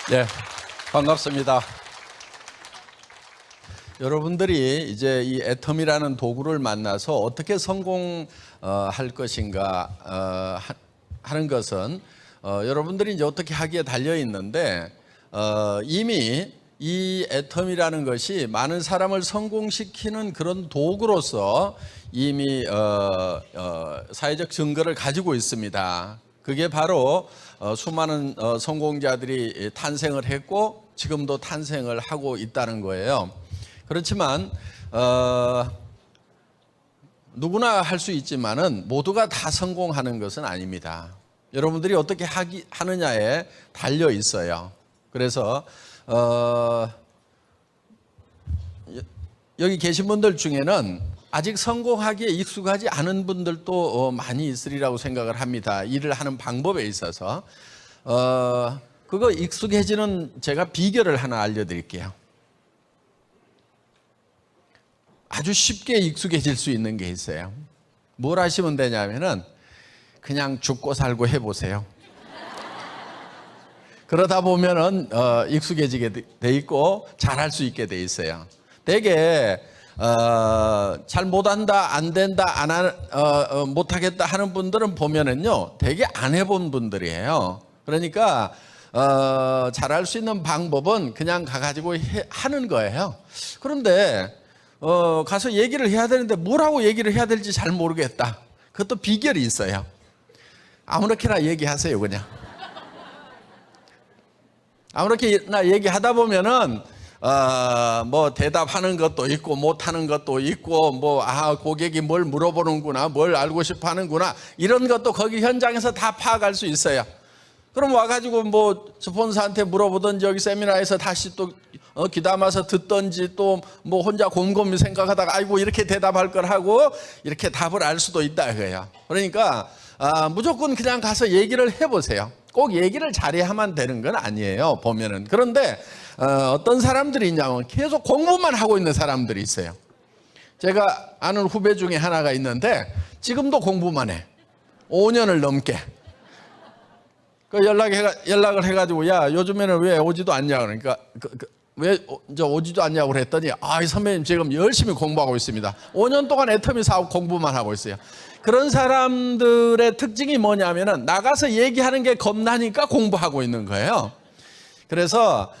네, 반갑습니다. 여러분들이 이제 이 애텀이라는 도구를 만나서 어떻게 성공할 것인가 하는 것은 여러분들이 이제 어떻게 하기에 달려 있는데 이미 이 애텀이라는 것이 많은 사람을 성공시키는 그런 도구로서 이미 사회적 증거를 가지고 있습니다. 그게 바로 수많은 성공자들이 탄생을 했고 지금도 탄생을 하고 있다는 거예요. 그렇지만 누구나 할 수 있지만은 모두가 다 성공하는 것은 아닙니다. 여러분들이 어떻게 하느냐에 달려 있어요. 그래서 여기 계신 분들 중에는 아직 성공하기에 익숙하지 않은 분들도 많이 있으리라고 생각을 합니다. 일을 하는 방법에 있어서 그거 익숙해지는 제가 비결을 하나 알려드릴게요. 아주 쉽게 익숙해질 수 있는 게 있어요. 뭘 하시면 되냐면은 그냥 죽고 살고 해보세요. 그러다 보면은 익숙해지게 돼 있고 잘할 수 있게 돼 있어요. 되게 잘 못한다, 안 된다, 못하겠다 하는 분들은 보면은요, 되게 안 해본 분들이에요. 그러니까 잘할 수 있는 방법은 그냥 가가지고 하는 거예요. 그런데 가서 얘기를 해야 되는데 뭐라고 얘기를 해야 될지 잘 모르겠다. 그것도 비결이 있어요. 아무렇게나 얘기하세요, 그냥. 아무렇게나 얘기하다 보면은 뭐 대답하는 것도 있고 못하는 것도 있고 고객이 뭘 물어보는구나, 뭘 알고 싶어 하는구나, 이런 것도 거기 현장에서 다 파악할 수 있어요. 그럼 와가지고 뭐 스폰서한테 물어보든지 여기 세미나에서 다시 또 귀담아서 듣든지 또 뭐 혼자 곰곰이 생각하다가 아이고 이렇게 대답할 걸 하고 이렇게 답을 알 수도 있다 그거예요. 그러니까 무조건 그냥 가서 얘기를 해보세요. 꼭 얘기를 잘해야만 되는 건 아니에요, 보면은. 그런데 어떤 사람들이 있냐면 계속 공부만 하고 있는 사람들이 있어요. 제가 아는 후배 중에 하나가 있는데 지금도 공부만 해. 5년을 넘게. 그 연락을 해가지고 야 요즘에는 왜 오지도 않냐 그러니까 왜 오지도 않냐고 그랬더니 이 선배님 지금 열심히 공부하고 있습니다. 5년 동안 애터미 사업 공부만 하고 있어요. 그런 사람들의 특징이 뭐냐면은 나가서 얘기하는 게 겁나니까 공부하고 있는 거예요. 그래서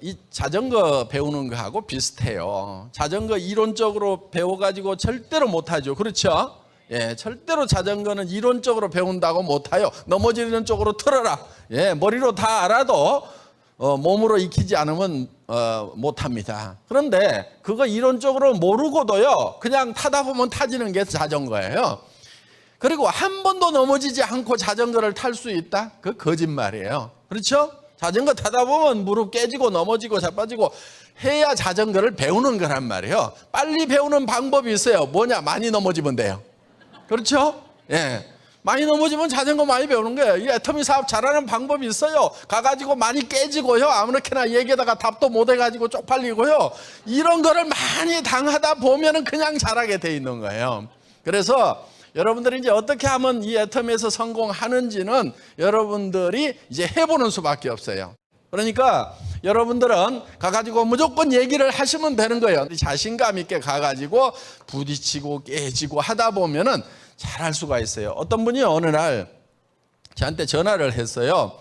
이 자전거 배우는 거하고 비슷해요. 자전거 이론적으로 배워가지고 절대로 못하죠. 그렇죠? 예, 절대로 자전거는 이론적으로 배운다고 못해요. 넘어지는 쪽으로 틀어라. 예, 머리로 다 알아도 몸으로 익히지 않으면 못합니다. 그런데 그거 이론적으로 모르고도요, 그냥 타다 보면 타지는 게 자전거예요. 그리고 한 번도 넘어지지 않고 자전거를 탈 수 있다? 그 거짓말이에요. 그렇죠? 자전거 타다 보면 무릎 깨지고 넘어지고 자빠지고 해야 자전거를 배우는 거란 말이에요. 빨리 배우는 방법이 있어요. 뭐냐? 많이 넘어지면 돼요. 그렇죠? 예. 많이 넘어지면 자전거 많이 배우는 거예요. 이 애터미 사업 잘하는 방법이 있어요. 가가지고 많이 깨지고요. 아무렇게나 얘기하다가 답도 못 해가지고 쪽팔리고요. 이런 거를 많이 당하다 보면은 그냥 잘하게 돼 있는 거예요. 그래서 여러분들이 이제 어떻게 하면 이 애터미에서 성공하는지는 여러분들이 이제 해보는 수밖에 없어요. 그러니까 여러분들은 가가지고 무조건 얘기를 하시면 되는 거예요. 자신감 있게 가가지고 부딪히고 깨지고 하다 보면은 잘할 수가 있어요. 어떤 분이 어느 날 저한테 전화를 했어요.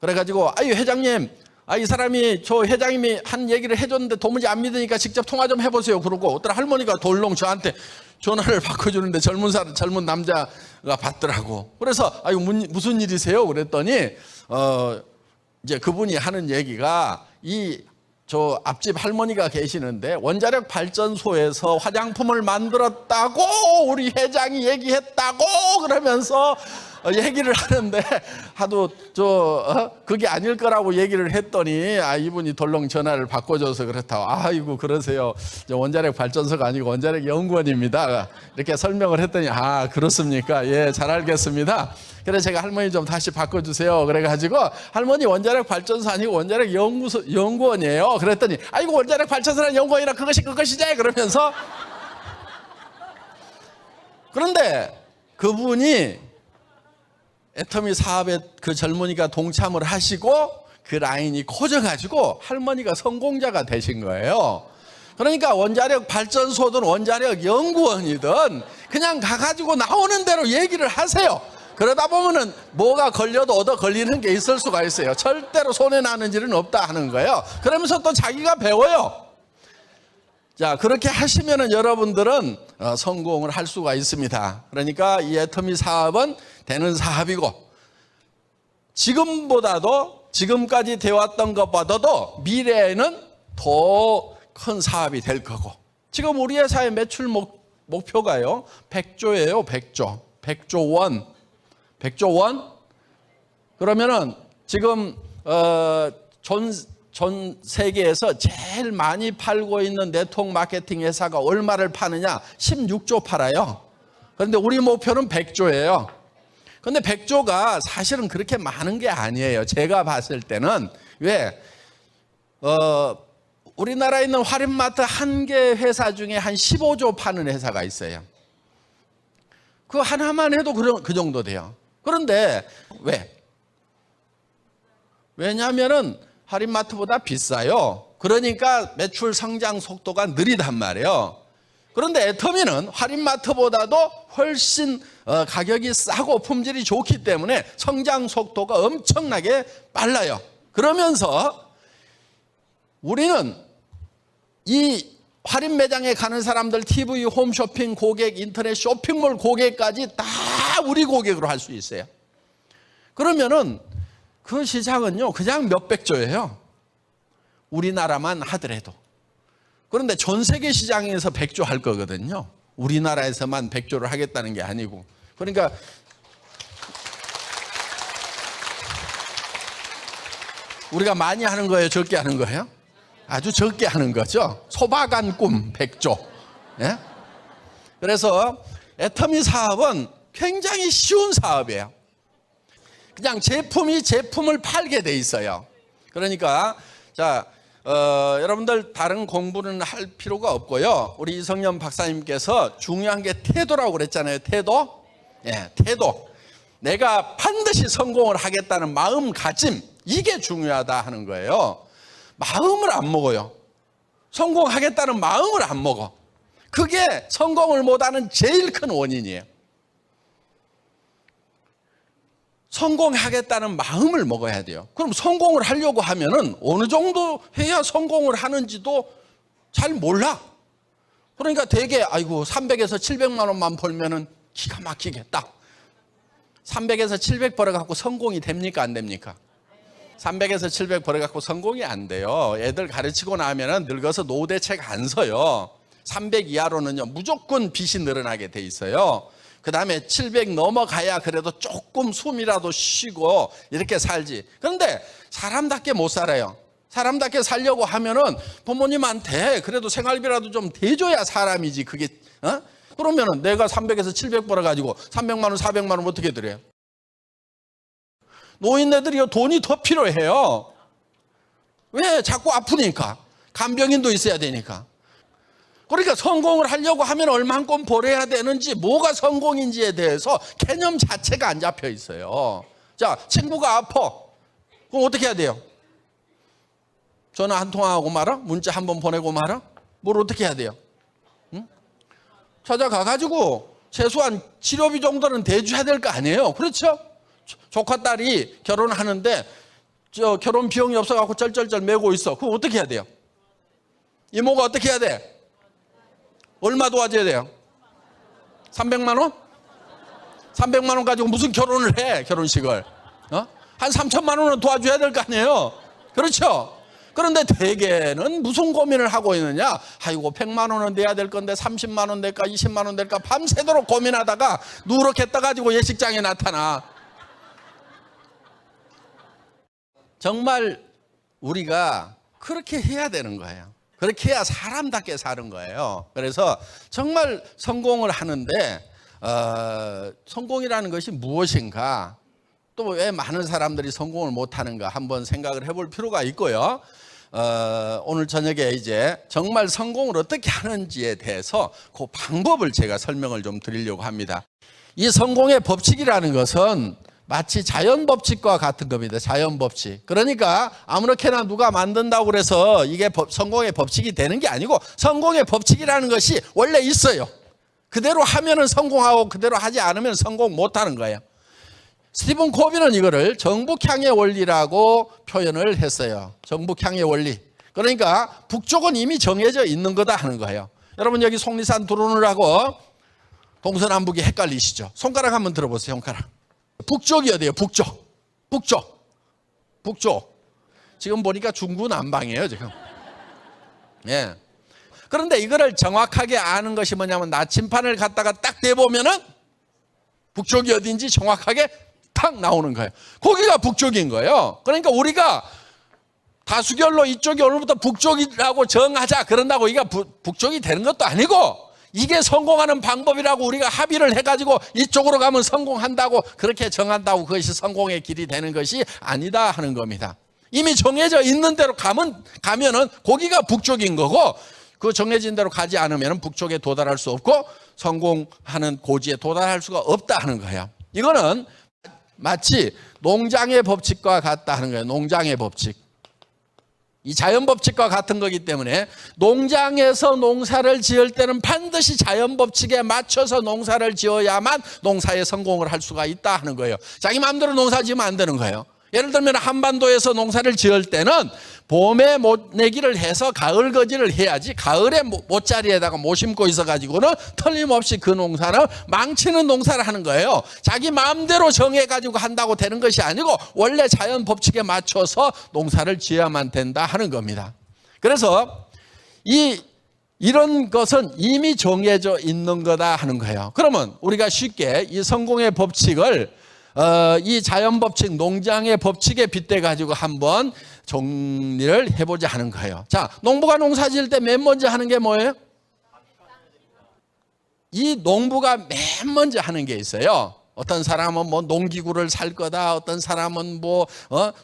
그래가지고 아유 회장님, 이 사람이 저 회장님이 한 얘기를 해줬는데 도무지 안 믿으니까 직접 통화 좀 해보세요. 그러고 어떤 할머니가 돌롱 저한테 전화를 바꿔주는데 젊은 남자가 받더라고. 그래서 아유 무슨 일이세요? 그랬더니 이제 그분이 하는 얘기가 저 앞집 할머니가 계시는데 원자력 발전소에서 화장품을 만들었다고 우리 회장이 얘기했다고 그러면서 얘기를 하는데 하도 그게 아닐 거라고 얘기를 했더니 이분이 덜렁 전화를 바꿔줘서 그렇다고. 아이고 그러세요. 저 원자력 발전소가 아니고 원자력 연구원입니다. 이렇게 설명을 했더니 그렇습니까? 예, 잘 알겠습니다. 그래서 제가 할머니 좀 다시 바꿔주세요. 그래가지고 할머니 원자력 발전소 아니고 원자력 연구원이에요. 그랬더니 아이고 원자력 발전소랑 연구원이랑 그것이지 그러면서. 그런데 그분이 애터미 사업에 그 젊은이가 동참을 하시고 그 라인이 커져가지고 할머니가 성공자가 되신 거예요. 그러니까 원자력 발전소든 원자력 연구원이든 그냥 가가지고 나오는 대로 얘기를 하세요. 그러다 보면은 뭐가 걸려도 얻어 걸리는 게 있을 수가 있어요. 절대로 손해나는 일은 없다 하는 거예요. 그러면서 또 자기가 배워요. 자, 그렇게 하시면은 여러분들은 성공을 할 수가 있습니다. 그러니까 이 애터미 사업은 되는 사업이고, 지금까지 되어왔던 것보다도 미래에는 더 큰 사업이 될 거고, 지금 우리 회사의 매출 목표가요 100조예요. 100조. 100조 원. 100조 원? 그러면은 지금 전 세계에서 제일 많이 팔고 있는 네트워크 마케팅 회사가 얼마를 파느냐? 16조 팔아요. 그런데 우리 목표는 100조예요. 그런데 100조가 사실은 그렇게 많은 게 아니에요. 제가 봤을 때는. 왜? 우리나라에 있는 할인마트 한 개 회사 중에 한 15조 파는 회사가 있어요. 그 하나만 해도 그 정도 돼요. 그런데 왜? 왜냐하면은 할인마트보다 비싸요. 그러니까 매출 성장 속도가 느리단 말이에요. 그런데 애터미는 할인마트보다도 훨씬 가격이 싸고 품질이 좋기 때문에 성장 속도가 엄청나게 빨라요. 그러면서 우리는 이 할인 매장에 가는 사람들, TV, 홈쇼핑 고객, 인터넷 쇼핑몰 고객까지 다 우리 고객으로 할 수 있어요. 그러면은 그 시장은요 그냥 몇백조예요. 우리나라만 하더라도. 그런데 전 세계 시장에서 100조 할 거거든요. 우리나라에서만 100조를 하겠다는 게 아니고. 그러니까 우리가 많이 하는 거예요, 적게 하는 거예요? 아주 적게 하는 거죠. 소박한 꿈 100조. 예? 그래서 애터미 사업은 굉장히 쉬운 사업이에요. 그냥 제품을 팔게 돼 있어요. 그러니까 자 여러분들 다른 공부는 할 필요가 없고요. 우리 이성년 박사님께서 중요한 게 태도라고 그랬잖아요. 태도. 예, 태도. 내가 반드시 성공을 하겠다는 마음가짐, 이게 중요하다 하는 거예요. 마음을 안 먹어요. 성공하겠다는 마음을 안 먹어. 그게 성공을 못하는 제일 큰 원인이에요. 성공하겠다는 마음을 먹어야 돼요. 그럼 성공을 하려고 하면은 어느 정도 해야 성공을 하는지도 잘 몰라. 그러니까 되게 300에서 700만 원만 벌면은 기가 막히겠다. 300에서 700 벌어갖고 성공이 됩니까? 안 됩니까? 300에서 700 벌어갖고 성공이 안 돼요. 애들 가르치고 나면은 늙어서 노후대책 안 서요. 300 이하로는요 무조건 빚이 늘어나게 돼 있어요. 그 다음에 700 넘어가야 그래도 조금 숨이라도 쉬고 이렇게 살지. 그런데 사람답게 못 살아요. 사람답게 살려고 하면은 부모님한테 그래도 생활비라도 좀 대줘야 사람이지. 그게 그러면은 내가 300에서 700 벌어가지고 300만 원, 400만 원 어떻게 드려요? 노인네들이 돈이 더 필요해요. 왜? 자꾸 아프니까. 간병인도 있어야 되니까. 그러니까 성공을 하려고 하면 얼만큼 벌어야 되는지, 뭐가 성공인지에 대해서 개념 자체가 안 잡혀 있어요. 자, 친구가 아파. 그럼 어떻게 해야 돼요? 전화 한 통화하고 말아? 문자 한 번 보내고 말아? 뭘 어떻게 해야 돼요? 응? 찾아가가지고 최소한 치료비 정도는 대줘야 될 거 아니에요. 그렇죠? 조카 딸이 결혼하는데 결혼 비용이 없어갖고 쩔쩔쩔 매고 있어. 그럼 어떻게 해야 돼요? 이모가 어떻게 해야 돼? 얼마 도와줘야 돼요? 300만 원? 300만 원 가지고 무슨 결혼을 해, 결혼식을? 한 3천만 원은 도와줘야 될 거 아니에요? 그렇죠? 그런데 대개는 무슨 고민을 하고 있느냐? 아이고 100만 원은 내야 될 건데 30만 원 낼까 20만 원 낼까 밤새도록 고민하다가 누렇게 떠가지고 예식장에 나타나. 정말 우리가 그렇게 해야 되는 거예요. 그렇게 해야 사람답게 사는 거예요. 그래서 정말 성공을 하는데 성공이라는 것이 무엇인가, 또 왜 많은 사람들이 성공을 못하는가 한번 생각을 해볼 필요가 있고요. 오늘 저녁에 이제 정말 성공을 어떻게 하는지에 대해서 그 방법을 제가 설명을 좀 드리려고 합니다. 이 성공의 법칙이라는 것은 마치 자연 법칙과 같은 겁니다. 자연 법칙. 그러니까 아무렇게나 누가 만든다고 그래서 이게 성공의 법칙이 되는 게 아니고 성공의 법칙이라는 것이 원래 있어요. 그대로 하면은 성공하고 그대로 하지 않으면 성공 못하는 거예요. 스티븐 코비는 이거를 정북향의 원리라고 표현을 했어요. 정북향의 원리. 그러니까 북쪽은 이미 정해져 있는 거다 하는 거예요. 여러분 여기 속리산 드론을하고 동서남북이 헷갈리시죠? 손가락 한번 들어보세요. 손가락. 북쪽이 어디예요? 북쪽. 지금 보니까 중구난방이에요 지금. 예. 그런데 이거를 정확하게 아는 것이 뭐냐면 나침판을 갖다가 딱 대보면은 북쪽이 어딘지 정확하게 탁 나오는 거예요. 거기가 북쪽인 거예요. 그러니까 우리가 다수결로 이쪽이 오늘부터 북쪽이라고 정하자 그런다고 이게 북쪽이 되는 것도 아니고 이게 성공하는 방법이라고 우리가 합의를 해가지고 이쪽으로 가면 성공한다고 그렇게 정한다고 그것이 성공의 길이 되는 것이 아니다 하는 겁니다. 이미 정해져 있는 대로 가면은 거기가 북쪽인 거고 그 정해진 대로 가지 않으면 북쪽에 도달할 수 없고 성공하는 고지에 도달할 수가 없다 하는 거예요. 이거는 마치 농장의 법칙과 같다 하는 거예요. 농장의 법칙. 이 자연 법칙과 같은 거기 때문에 농장에서 농사를 지을 때는 반드시 자연 법칙에 맞춰서 농사를 지어야만 농사에 성공을 할 수가 있다 하는 거예요. 자기 마음대로 농사 지으면 안 되는 거예요. 예를 들면 한반도에서 농사를 지을 때는 봄에 못내기를 해서 가을 거지를 해야지 가을에 못자리에다가 못 심고 있어가지고는 틀림없이 그 농사는 망치는 농사를 하는 거예요. 자기 마음대로 정해가지고 한다고 되는 것이 아니고 원래 자연 법칙에 맞춰서 농사를 지어야만 된다 하는 겁니다. 그래서 이런 것은 이미 정해져 있는 거다 하는 거예요. 그러면 우리가 쉽게 이 성공의 법칙을 이 자연 법칙, 농장의 법칙에 빗대 가지고 한번 정리를 해보자 하는 거예요. 자, 농부가 농사 지을 때 맨 먼저 하는 게 뭐예요? 이 농부가 맨 먼저 하는 게 있어요. 어떤 사람은 뭐 농기구를 살 거다, 어떤 사람은 뭐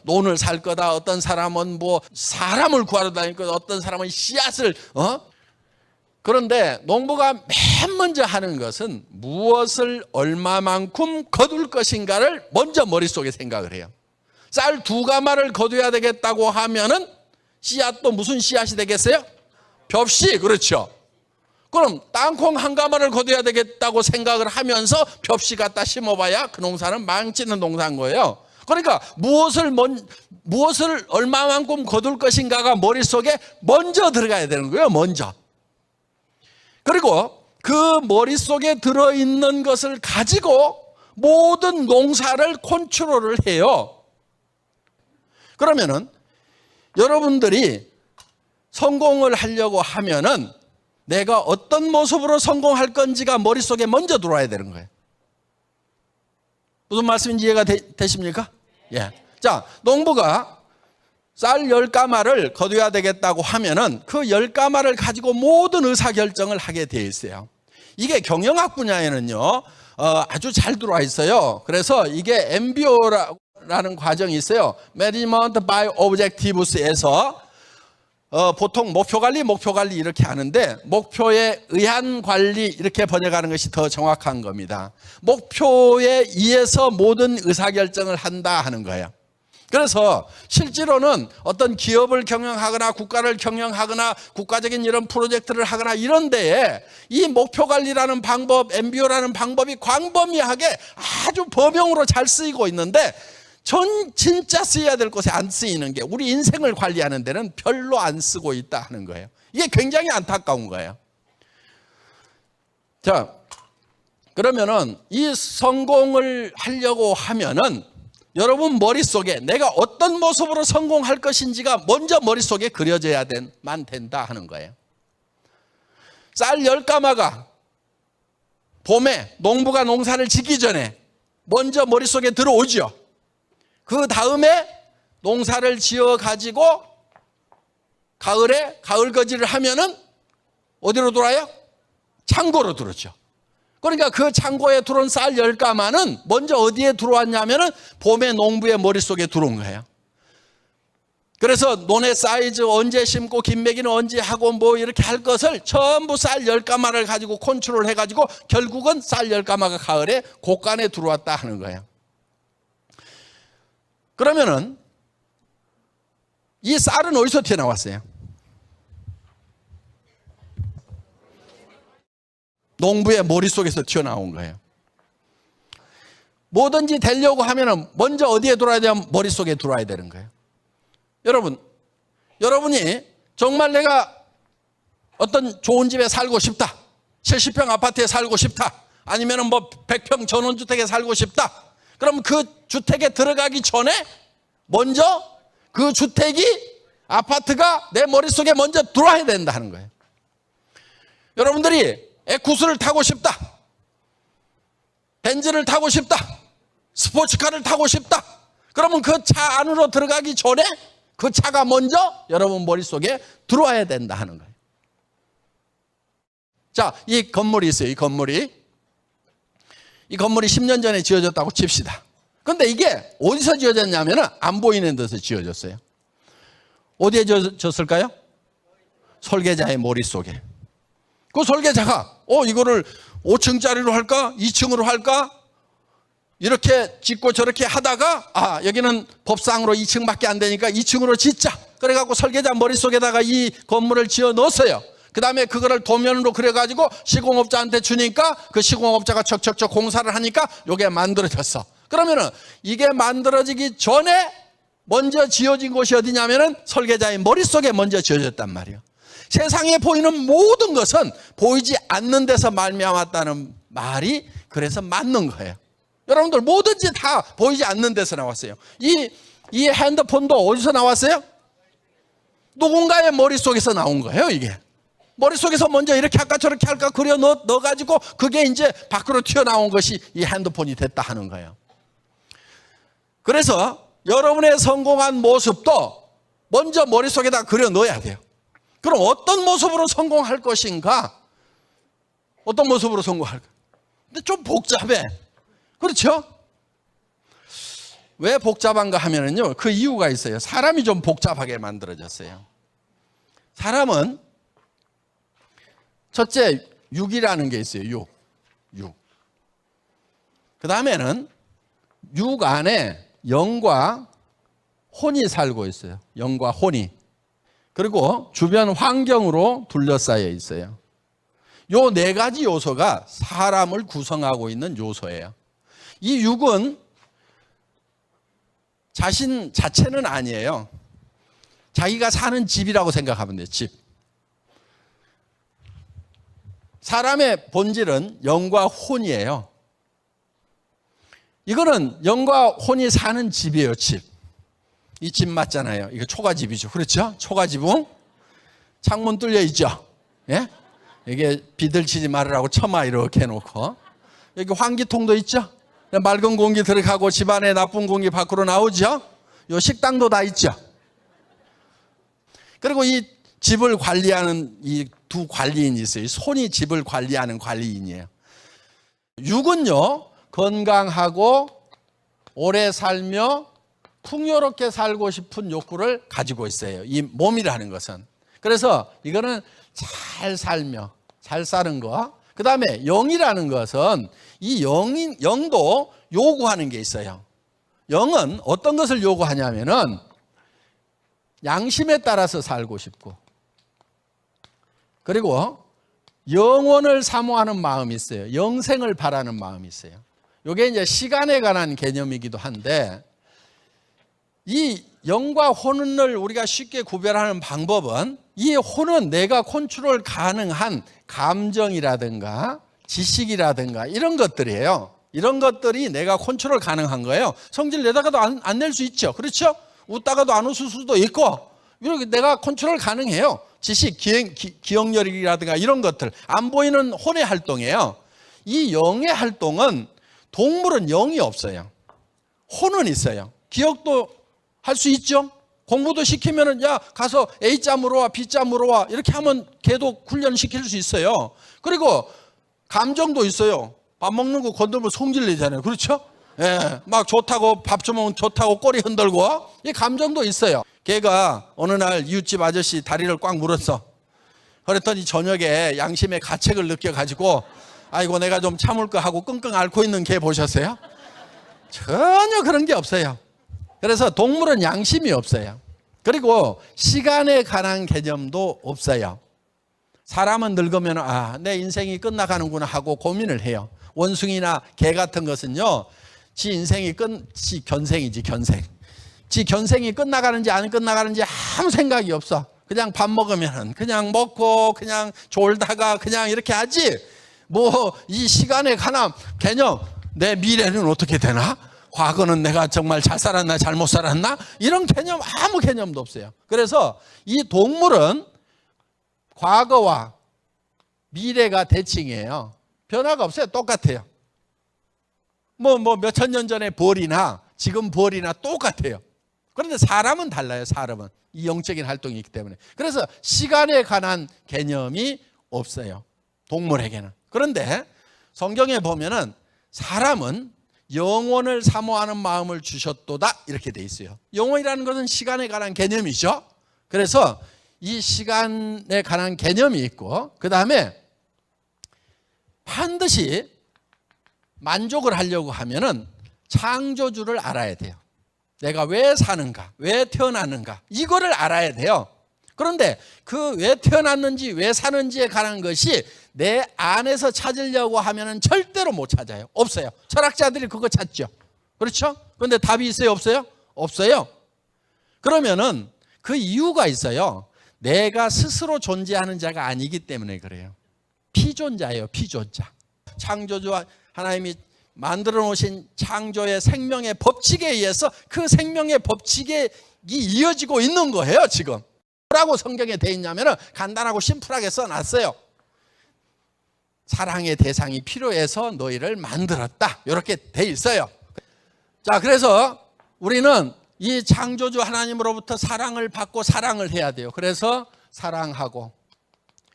논을 살 거다, 어떤 사람은 뭐 사람을 구하러 다닐 거다, 어떤 사람은 씨앗을 그런데 농부가 맨 먼저 하는 것은 무엇을 얼마만큼 거둘 것인가를 먼저 머릿속에 생각을 해요. 쌀 2가마를 거둬야 되겠다고 하면은 씨앗도 무슨 씨앗이 되겠어요? 벽씨, 그렇죠. 그럼 땅콩 1가마를 거둬야 되겠다고 생각을 하면서 벽씨 갖다 심어봐야 그 농사는 망치는 농사인 거예요. 그러니까 무엇을 얼마만큼 거둘 것인가가 머릿속에 먼저 들어가야 되는 거예요. 먼저. 그리고 그 머릿속에 들어있는 것을 가지고 모든 농사를 컨트롤을 해요. 그러면은 여러분들이 성공을 하려고 하면은 내가 어떤 모습으로 성공할 건지가 머릿속에 먼저 들어와야 되는 거예요. 무슨 말씀인지 이해가 되십니까? 예. 자, 농부가 쌀 10가마를 거둬야 되겠다고 하면은 그 10가마를 가지고 모든 의사결정을 하게 돼 있어요. 이게 경영학 분야에는요, 아주 잘 들어와 있어요. 그래서 이게 MBO라는 과정이 있어요. Management by Objectives에서 보통 목표 관리 이렇게 하는데 목표에 의한 관리 이렇게 번역하는 것이 더 정확한 겁니다. 목표에 의해서 모든 의사결정을 한다 하는 거예요. 그래서 실제로는 어떤 기업을 경영하거나 국가를 경영하거나 국가적인 이런 프로젝트를 하거나 이런 데에 이 목표 관리라는 방법, MBO라는 방법이 광범위하게 아주 범용으로 잘 쓰이고 있는데 진짜 쓰여야 될 곳에 안 쓰이는 게 우리 인생을 관리하는 데는 별로 안 쓰고 있다 하는 거예요. 이게 굉장히 안타까운 거예요. 자, 그러면은 이 성공을 하려고 하면은 여러분 머릿속에 내가 어떤 모습으로 성공할 것인지가 먼저 머릿속에 그려져야만 된다 하는 거예요. 쌀 10가마가 봄에 농부가 농사를 짓기 전에 먼저 머릿속에 들어오죠. 그 다음에 농사를 지어 가지고 가을에 가을거지를 하면은 어디로 돌아요? 창고로 들어오죠. 그러니까 그 창고에 들어온 쌀 10가마는 먼저 어디에 들어왔냐면은 봄에 농부의 머릿속에 들어온 거예요. 그래서 논의 사이즈 언제 심고 김매기는 언제 하고 뭐 이렇게 할 것을 전부 쌀 10가마를 가지고 컨트롤 해가지고 결국은 쌀 10가마가 가을에 곡간에 들어왔다 하는 거예요. 그러면은 이 쌀은 어디서 튀어나왔어요? 농부의 머릿속에서 튀어나온 거예요. 뭐든지 되려고 하면은 먼저 어디에 들어와야 되면 머릿속에 들어와야 되는 거예요. 여러분이 정말 내가 어떤 좋은 집에 살고 싶다. 70평 아파트에 살고 싶다. 아니면은 뭐 100평 전원주택에 살고 싶다. 그럼 그 주택에 들어가기 전에 먼저 그 주택이 아파트가 내 머릿속에 먼저 들어와야 된다는 거예요. 여러분들이 에쿠스를 타고 싶다. 벤츠를 타고 싶다. 스포츠카를 타고 싶다. 그러면 그 차 안으로 들어가기 전에 그 차가 먼저 여러분 머릿속에 들어와야 된다 하는 거예요. 자, 이 건물이 있어요. 이 건물이 10년 전에 지어졌다고 칩시다. 근데 이게 어디서 지어졌냐면 안 보이는 데서 지어졌어요. 어디에 지어졌을까요? 설계자의 머릿속에. 그 설계자가 이거를 5층짜리로 할까? 2층으로 할까? 이렇게 짓고 저렇게 하다가 여기는 법상으로 2층밖에 안 되니까 2층으로 짓자. 그래갖고 설계자 머릿속에다가 이 건물을 지어 넣었어요. 그 다음에 그거를 도면으로 그려가지고 시공업자한테 주니까 그 시공업자가 척척척 공사를 하니까 이게 만들어졌어. 그러면은 이게 만들어지기 전에 먼저 지어진 곳이 어디냐면은 설계자의 머릿속에 먼저 지어졌단 말이에요. 세상에 보이는 모든 것은 보이지 않는 데서 말미암았다는 말이 그래서 맞는 거예요. 여러분들 뭐든지 다 보이지 않는 데서 나왔어요. 이 핸드폰도 어디서 나왔어요? 누군가의 머릿속에서 나온 거예요, 이게. 머릿속에서 먼저 이렇게 할까 저렇게 할까 그려 넣어가지고 그게 이제 밖으로 튀어나온 것이 이 핸드폰이 됐다 하는 거예요. 그래서 여러분의 성공한 모습도 먼저 머릿속에다 그려 넣어야 돼요. 그럼 어떤 모습으로 성공할 것인가? 어떤 모습으로 성공할까? 근데 좀 복잡해. 그렇죠? 왜 복잡한가 하면은요, 그 이유가 있어요. 사람이 좀 복잡하게 만들어졌어요. 사람은 첫째, 육이라는 게 있어요. 육. 그 다음에는 육 안에 영과 혼이 살고 있어요. 영과 혼이. 그리고 주변 환경으로 둘러싸여 있어요. 요 네 가지 요소가 사람을 구성하고 있는 요소예요. 이 육은 자신 자체는 아니에요. 자기가 사는 집이라고 생각하면 돼요. 집. 사람의 본질은 영과 혼이에요. 이거는 영과 혼이 사는 집이에요. 집. 이 집 맞잖아요. 이거 초가집이죠. 그렇죠? 초가지붕. 창문 뚫려 있죠. 예? 이게 비들치지 말으라고 처마 이렇게 해놓고. 여기 환기통도 있죠. 맑은 공기 들어가고 집안에 나쁜 공기 밖으로 나오죠. 요 식당도 다 있죠. 그리고 이 집을 관리하는 이 두 관리인이 있어요. 손이 집을 관리하는 관리인이에요. 육은요, 건강하고 오래 살며 풍요롭게 살고 싶은 욕구를 가지고 있어요. 이 몸이라는 것은. 그래서 이거는 잘 살며, 잘 사는 거. 그 다음에 영이라는 것은 이 영도 요구하는 게 있어요. 영은 어떤 것을 요구하냐면은 양심에 따라서 살고 싶고, 그리고 영원을 사모하는 마음이 있어요. 영생을 바라는 마음이 있어요. 이게 이제 시간에 관한 개념이기도 한데, 이 영과 혼을 우리가 쉽게 구별하는 방법은, 이 혼은 내가 컨트롤 가능한 감정이라든가 지식이라든가 이런 것들이에요. 이런 것들이 내가 컨트롤 가능한 거예요. 성질 내다가도 안 낼 수 있죠. 그렇죠? 웃다가도 안 웃을 수도 있고, 이렇게 내가 컨트롤 가능해요. 지식, 기억력이라든가 이런 것들. 안 보이는 혼의 활동이에요. 이 영의 활동은, 동물은 영이 없어요. 혼은 있어요. 기억도 할 수 있죠. 공부도 시키면은 야 가서 A자 물어와 B자 물어와 이렇게 하면 걔도 훈련시킬 수 있어요. 그리고 감정도 있어요. 밥 먹는 거 건들면 성질 내잖아요. 그렇죠? 예, 막 좋다고 밥 주면 좋다고 꼬리 흔들고, 이 감정도 있어요. 걔가 어느 날 이웃집 아저씨 다리를 꽉 물었어. 그랬더니 저녁에 양심의 가책을 느껴가지고 아이고 내가 좀 참을 거 하고 끙끙 앓고 있는 걔 보셨어요? 전혀 그런 게 없어요. 그래서 동물은 양심이 없어요. 그리고 시간에 관한 개념도 없어요. 사람은 늙으면 내 인생이 끝나가는구나 하고 고민을 해요. 원숭이나 개 같은 것은요, 지 인생이 지 견생이지, 견생. 지 견생이 끝나가는지 안 끝나가는지 아무 생각이 없어. 그냥 밥 먹으면 그냥 먹고 그냥 졸다가 그냥 이렇게 하지. 뭐 이 시간에 관한 개념, 내 미래는 어떻게 되나? 과거는 내가 정말 잘 살았나 잘못 살았나? 이런 개념 아무 개념도 없어요. 그래서 이 동물은 과거와 미래가 대칭이에요. 변화가 없어요. 똑같아요. 뭐 몇천 년 전에 벌이나 지금 벌이나 똑같아요. 그런데 사람은 달라요. 사람은 이 영적인 활동이 있기 때문에. 그래서 시간에 관한 개념이 없어요. 동물에게는. 그런데 성경에 보면은 사람은 영혼을 사모하는 마음을 주셨도다 이렇게 돼 있어요. 영혼이라는 것은 시간에 관한 개념이죠. 그래서 이 시간에 관한 개념이 있고, 그 다음에 반드시 만족을 하려고 하면은 창조주를 알아야 돼요. 내가 왜 사는가, 왜 태어났는가, 이거를 알아야 돼요. 그런데 그 왜 태어났는지, 왜 사는지에 관한 것이 내 안에서 찾으려고 하면은 절대로 못 찾아요. 없어요. 철학자들이 그거 찾죠. 그렇죠? 그런데 답이 있어요? 없어요? 없어요. 그러면은 그 이유가 있어요. 내가 스스로 존재하는 자가 아니기 때문에 그래요. 피존자예요. 피존자. 창조주와 하나님이 만들어 놓으신 창조의 생명의 법칙에 의해서 그 생명의 법칙이 이어지고 있는 거예요. 지금 뭐라고 성경에 돼 있냐면 간단하고 심플하게 써놨어요. 사랑의 대상이 필요해서 너희를 만들었다, 이렇게 돼 있어요. 자, 그래서 우리는 이 창조주 하나님으로부터 사랑을 받고 사랑을 해야 돼요. 그래서 사랑하고,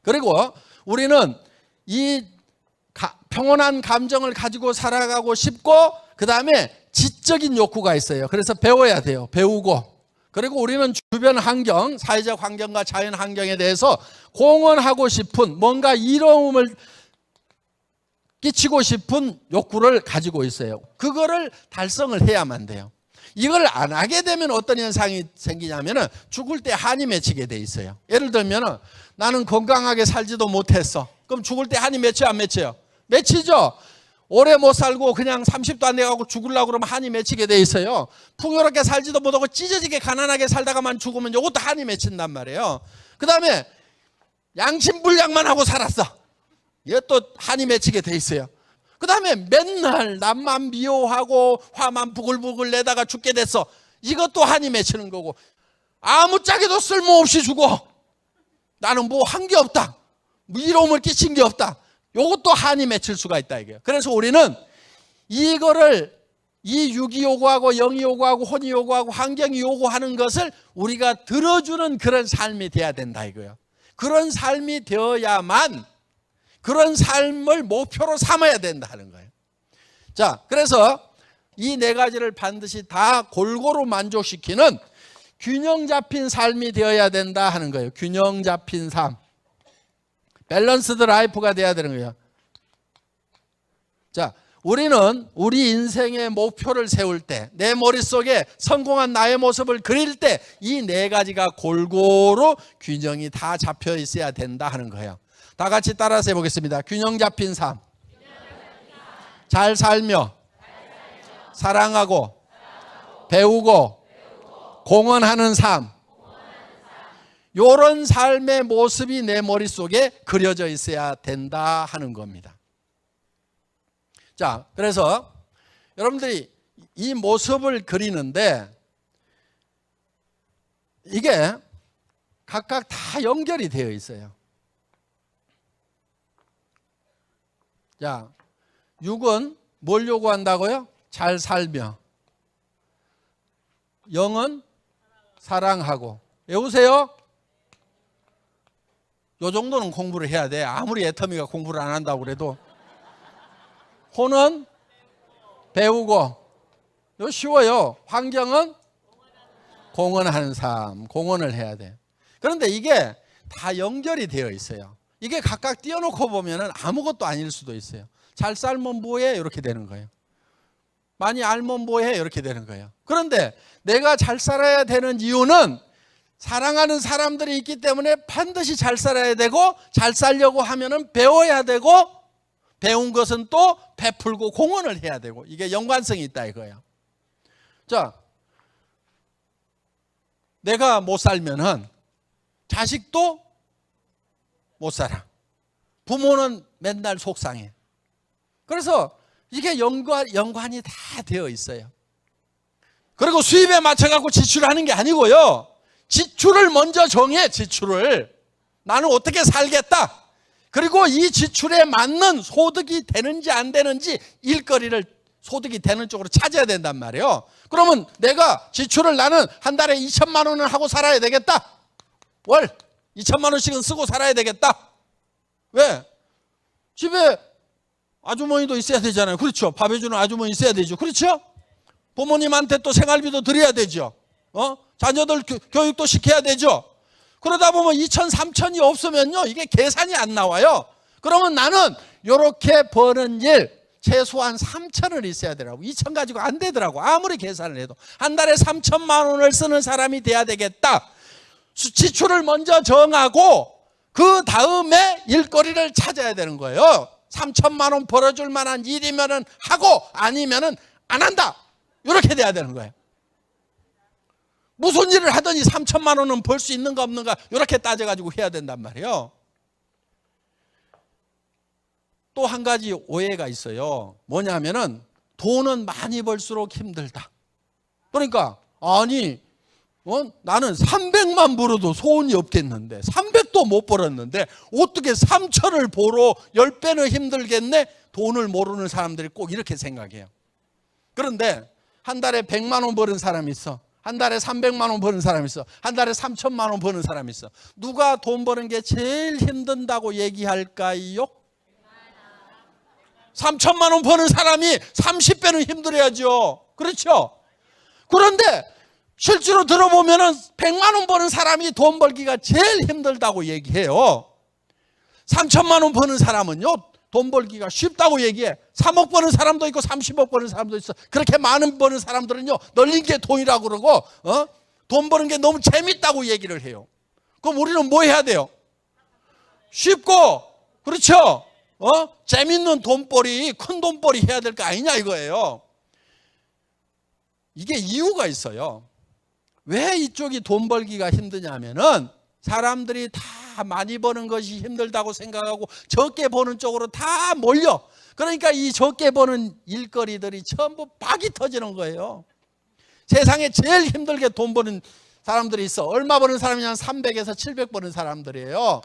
그리고 우리는 이 평온한 감정을 가지고 살아가고 싶고, 그 다음에 지적인 욕구가 있어요. 그래서 배워야 돼요. 배우고, 그리고 우리는 주변 환경, 사회적 환경과 자연 환경에 대해서 공헌하고 싶은, 뭔가 이로움을 끼치고 싶은 욕구를 가지고 있어요. 그거를 달성을 해야만 돼요. 이걸 안 하게 되면 어떤 현상이 생기냐면 죽을 때 한이 맺히게 돼 있어요. 예를 들면 나는 건강하게 살지도 못했어. 그럼 죽을 때 한이 맺혀요, 안 맺혀요? 맺히죠. 오래 못 살고 그냥 30도 안 돼가고 죽으려고 그러면 한이 맺히게 돼 있어요. 풍요롭게 살지도 못하고 찢어지게 가난하게 살다가만 죽으면 이것도 한이 맺힌단 말이에요. 그 다음에 양심불량만 하고 살았어. 이것도 한이 맺히게 돼 있어요. 그 다음에 맨날 남만 미워하고 화만 부글부글 내다가 죽게 됐어. 이것도 한이 맺히는 거고, 아무짝에도 쓸모없이 죽어. 나는 뭐 한 게 없다, 이로움을 끼친 게 없다. 이것도 한이 맺힐 수가 있다 이게요. 그래서 우리는 이거를, 이 육이 요구하고 영이 요구하고 혼이 요구하고 환경이 요구하는 것을 우리가 들어주는 그런 삶이 돼야 된다 이거예요. 그런 삶이 되어야만 그런 삶을 목표로 삼아야 된다 하는 거예요. 자, 그래서 이 네 가지를 반드시 다 골고루 만족시키는 균형 잡힌 삶이 되어야 된다 하는 거예요. 균형 잡힌 삶. 밸런스드 라이프가 돼야 되는 거예요. 자, 우리는 우리 인생의 목표를 세울 때, 내 머릿속에 성공한 나의 모습을 그릴 때 이 네 가지가 골고루 균형이 다 잡혀 있어야 된다 하는 거예요. 다 같이 따라서 해보겠습니다. 균형 잡힌 삶. 잘 살며 사랑하고 배우고 공헌하는 삶. 이런 삶의 모습이 내 머릿속에 그려져 있어야 된다 하는 겁니다. 자, 그래서 여러분들이 이 모습을 그리는데 이게 각각 다 연결이 되어 있어요. 자, 6은 뭘 요구한다고요? 잘 살며. 0은 사랑하고. 외우세요? 요 정도는 공부를 해야 돼. 아무리 애터미가 공부를 안 한다고 그래도. 혼은 배우고. 이거 쉬워요. 환경은 공헌하는 삶. 공헌을 해야 돼. 그런데 이게 다 연결이 되어 있어요. 이게 각각 띄워놓고 보면 아무것도 아닐 수도 있어요. 잘 살면 뭐해? 이렇게 되는 거예요. 많이 알면 뭐해 이렇게 되는 거예요. 그런데 내가 잘 살아야 되는 이유는 사랑하는 사람들이 있기 때문에 반드시 잘 살아야 되고, 잘 살려고 하면은 배워야 되고, 배운 것은 또 베풀고 공헌을 해야 되고, 이게 연관성이 있다 이거예요. 자, 내가 못 살면은 자식도 못 살아. 부모는 맨날 속상해. 그래서 이게 연관이 다 되어 있어요. 그리고 수입에 맞춰갖고 지출하는 게 아니고요. 지출을 먼저 정해, 지출을. 나는 어떻게 살겠다. 그리고 이 지출에 맞는 소득이 되는지 안 되는지 일거리를 소득이 되는 쪽으로 찾아야 된단 말이에요. 그러면 내가 지출을 나는 한 달에 2천만 원을 하고 살아야 되겠다. 월 2천만 원씩은 쓰고 살아야 되겠다. 왜? 집에 아주머니도 있어야 되잖아요. 그렇죠. 밥 해주는 아주머니 있어야 되죠. 그렇죠? 부모님한테 또 생활비도 드려야 되죠. 자녀들 교육도 시켜야 되죠. 그러다 보면 2천, 3천이 없으면요, 이게 계산이 안 나와요. 그러면 나는 이렇게 버는 일, 최소한 3천을 있어야 되라고. 2천 가지고 안 되더라고. 아무리 계산을 해도. 한 달에 3천만 원을 쓰는 사람이 돼야 되겠다. 지출을 먼저 정하고 그 다음에 일거리를 찾아야 되는 거예요. 3천만 원 벌어줄 만한 일이면은 하고 아니면은 안 한다. 이렇게 돼야 되는 거예요. 무슨 일을 하더니 3천만 원은 벌 수 있는가 없는가 이렇게 따져가지고 해야 된단 말이에요. 또 한 가지 오해가 있어요. 뭐냐면은 돈은 많이 벌수록 힘들다. 그러니까 아니 나는 300만 벌어도 소원이 없겠는데 300도 못 벌었는데 어떻게 3천을 벌어 10배는 힘들겠네. 돈을 모르는 사람들이 꼭 이렇게 생각해요. 그런데 한 달에 100만 원 버는 사람이 있어. 한 달에 300만 원 버는 사람이 있어. 한 달에 3천만 원 버는 사람이 있어. 누가 돈 버는 게 제일 힘든다고 얘기할까요? 3천만 원 버는 사람이 30배는 힘들어야죠. 그렇죠? 그런데 실제로 들어보면은 100만 원 버는 사람이 돈 벌기가 제일 힘들다고 얘기해요. 3천만 원 버는 사람은요, 돈 벌기가 쉽다고 얘기해. 3억 버는 사람도 있고 30억 버는 사람도 있어. 그렇게 많은 버는 사람들은요, 널린 게 돈이라고 그러고 돈 버는 게 너무 재밌다고 얘기를 해요. 그럼 우리는 뭐 해야 돼요? 쉽고, 그렇죠? 재밌는 돈벌이, 큰 돈벌이 해야 될 거 아니냐 이거예요. 이게 이유가 있어요. 왜 이쪽이 돈 벌기가 힘드냐면은 사람들이 다 많이 버는 것이 힘들다고 생각하고 적게 버는 쪽으로 다 몰려. 그러니까 이 적게 버는 일거리들이 전부 박이 터지는 거예요. 세상에 제일 힘들게 돈 버는 사람들이 있어. 얼마 버는 사람이냐면 300에서 700 버는 사람들이에요.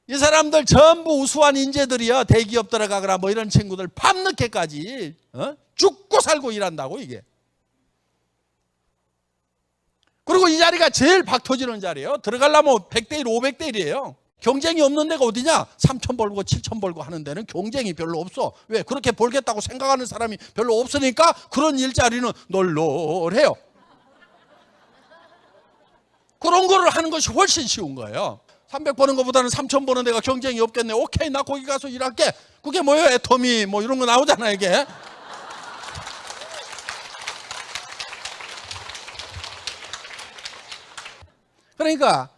이 사람들 전부 우수한 인재들이야. 대기업 들어가거나 뭐 이런 친구들 밤늦게까지 죽고 살고 일한다고 이게. 그리고 이 자리가 제일 박 터지는 자리예요. 들어가려면 100대 1, 500대 1이에요. 경쟁이 없는 데가 어디냐? 3천 벌고 7천 벌고 하는 데는 경쟁이 별로 없어. 왜? 그렇게 벌겠다고 생각하는 사람이 별로 없으니까 그런 일자리는 널널해요. 그런 거를 하는 것이 훨씬 쉬운 거예요. 300 버는 것보다는 3천 버는 데가 경쟁이 없겠네. 오케이, 나 거기 가서 일할게. 그게 뭐예요? 애터미 뭐 이런 거 나오잖아 이게. 그러니까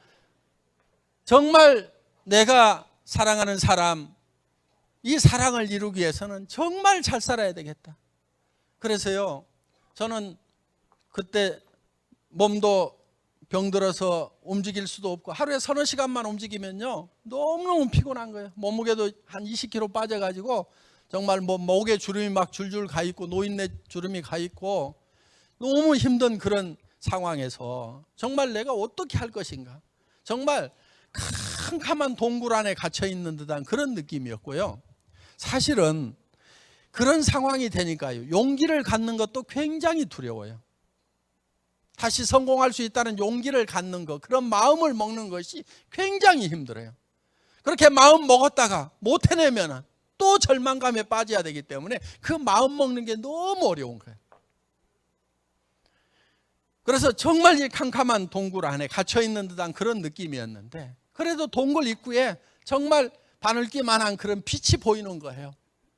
정말 내가 사랑하는 사람, 이 사랑을 이루기 위해서는 정말 잘 살아야 되겠다. 그래서요, 저는 그때 몸도 병들어서 움직일 수도 없고 하루에 서너 시간만 움직이면요 너무너무 피곤한 거예요. 몸무게도 한 20kg 빠져가지고 정말 뭐 목에 주름이 막 줄줄 가 있고 노인네 주름이 가 있고 너무 힘든 그런 상황에서 정말 내가 어떻게 할 것인가, 정말 캄캄한 동굴 안에 갇혀 있는 듯한 그런 느낌이었고요. 사실은 그런 상황이 되니까요, 용기를 갖는 것도 굉장히 두려워요. 다시 성공할 수 있다는 용기를 갖는 것, 그런 마음을 먹는 것이 굉장히 힘들어요. 그렇게 마음 먹었다가 못 해내면 또 절망감에 빠져야 되기 때문에 그 마음 먹는 게 너무 어려운 거예요. 그래서 정말 이 캄캄한 동굴 안에 갇혀있는 듯한 그런 느낌이었는데, 그래도 동굴 입구에 정말 바늘기만한 그런 빛이 보이는 거예요.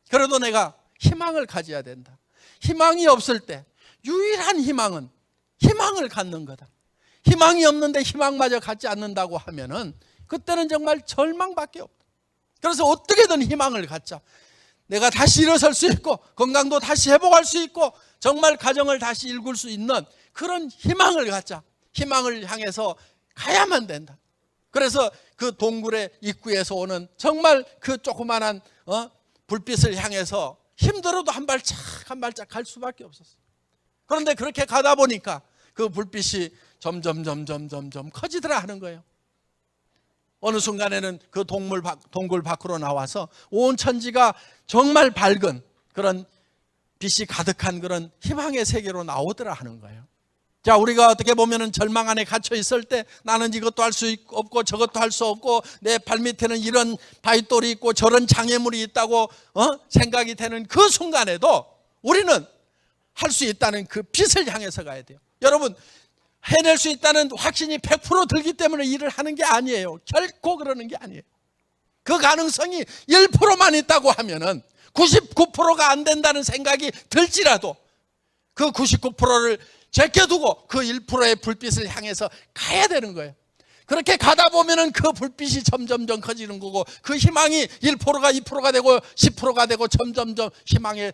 그래도 내가 희망을 가져야 된다. 희망이 없을 때 유일한 희망은 희망을 갖는 거다. 희망이 없는데 희망마저 갖지 않는다고 하면은 그때는 정말 절망밖에 없다. 그래서 어떻게든 희망을 갖자. 내가 다시 일어설 수 있고 건강도 다시 회복할 수 있고 정말 가정을 다시 일굴 수 있는 그런 희망을 갖자. 희망을 향해서 가야만 된다. 그래서 그 동굴의 입구에서 오는 정말 그 조그만한 불빛을 향해서 힘들어도 한 발짝 한 발짝 갈 수밖에 없었어요. 그런데 그렇게 가다 보니까 그 불빛이 점점 커지더라 하는 거예요. 어느 순간에는 그 동굴 밖으로 나와서 온 천지가 정말 밝은 그런 빛이 가득한 그런 희망의 세계로 나오더라 하는 거예요. 자, 우리가 어떻게 보면은 절망 안에 갇혀 있을 때 나는 이것도 할 수 없고 저것도 할 수 없고 내 발밑에는 이런 바위돌이 있고 저런 장애물이 있다고 생각이 되는 그 순간에도 우리는 할 수 있다는 그 빛을 향해서 가야 돼요. 여러분, 해낼 수 있다는 확신이 100% 들기 때문에 일을 하는 게 아니에요. 결코 그러는 게 아니에요. 그 가능성이 1%만 있다고 하면은 99%가 안 된다는 생각이 들지라도 그 99%를 제껴두고 그 1%의 불빛을 향해서 가야 되는 거예요. 그렇게 가다 보면은 그 불빛이 점점점 커지는 거고 그 희망이 1%가 2%가 되고 10%가 되고 점점점 희망의